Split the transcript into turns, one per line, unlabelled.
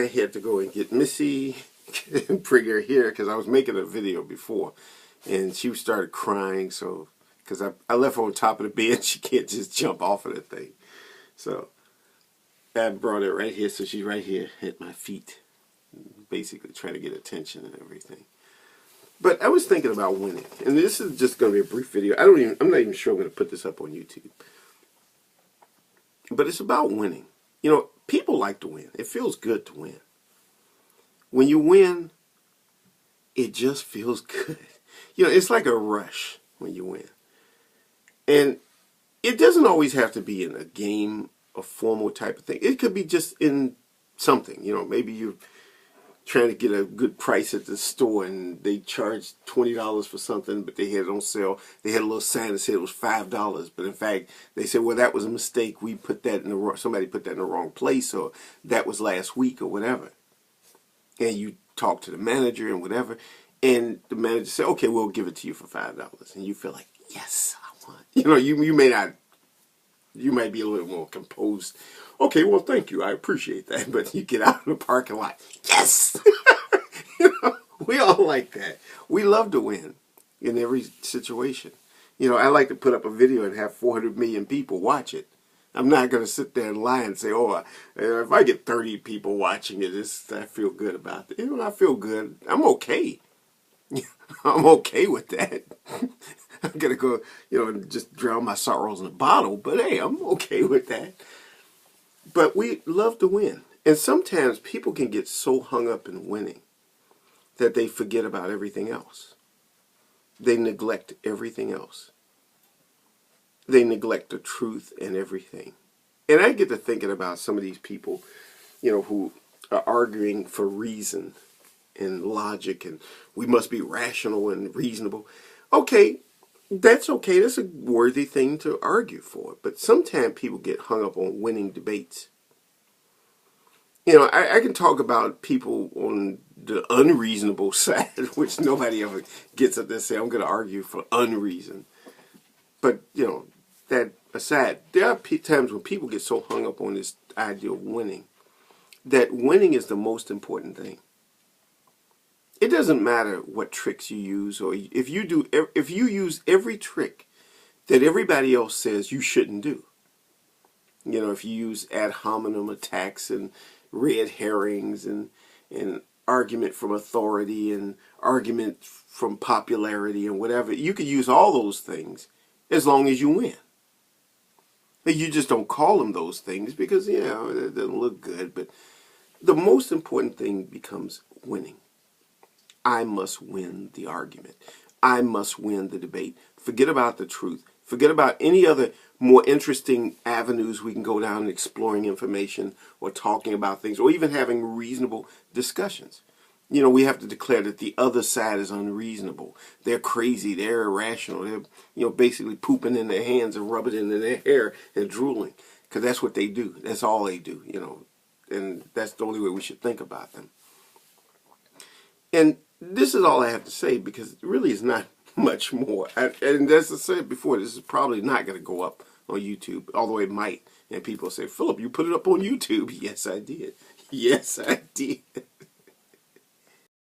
had to go and get Missy and bring her here because I was making a video before, and she started crying. So because I left her on top of the bed, she can't just jump off of the thing. So I brought her right here, so she's right here at my feet, basically trying to get attention and everything. But I was thinking about winning, and this is just going to be a brief video. I'm not even sure I'm going to put this up on YouTube. But it's about winning. You know, people like to win. It feels good to win. When you win, it just feels good. You know, it's like a rush when you win. And it doesn't always have to be in a game, a formal type of thing. It could be just in something. You know, maybe you're trying to get a good price at the store and they charged $20 for something, but they had it on sale. They had a little sign that said it was $5, but in fact they said, well, that was a mistake. We put that in the wrong, somebody put that in the wrong place, or that was last week or whatever. And you talk to the manager and whatever, and the manager said, okay, we'll give it to you for $5, and you feel like, yes, I won. You know, you may not. You might be a little more composed. Okay, well, thank you. I appreciate that. But you get out of the parking lot. Yes! You know, we all like that. We love to win in every situation. You know, I like to put up a video and have 400 million people watch it. I'm not going to sit there and lie and say, oh, if I get 30 people watching it, I feel good about it. You know, I feel good. I'm okay. I'm okay with that. I'm going to go, you know, and just drown my sorrows in a bottle. But hey, I'm okay with that. But we love to win. And sometimes people can get so hung up in winning that they forget about everything else. They neglect everything else. They neglect the truth and everything. And I get to thinking about some of these people, you know, who are arguing for reason and logic, and we must be rational and reasonable. Okay, that's okay. That's a worthy thing to argue for. But sometimes people get hung up on winning debates. You know, I can talk about people on the unreasonable side, which nobody ever gets up there and say, I'm going to argue for unreason. But, you know, that aside, there are times when people get so hung up on this idea of winning, that winning is the most important thing. It doesn't matter what tricks you use, or if you use every trick that everybody else says you shouldn't do. You know, if you use ad hominem attacks and red herrings and argument from authority and argument from popularity and whatever, you could use all those things as long as you win. You just don't call them those things because, you know, it doesn't look good. But the most important thing becomes winning. I must win the argument. I must win the debate. Forget about the truth. Forget about any other more interesting avenues we can go down in exploring information or talking about things or even having reasonable discussions. You know, we have to declare that the other side is unreasonable. They're crazy. They're irrational. They're, you know, basically pooping in their hands and rubbing it in their hair and drooling, because that's what they do. That's all they do, you know, and that's the only way we should think about them. And this is all I have to say, because it really is not much more. And as I said before, this is probably not going to go up on YouTube, although it might. And people say, Philip, you put it up on YouTube. Yes, I did. Yes, I did.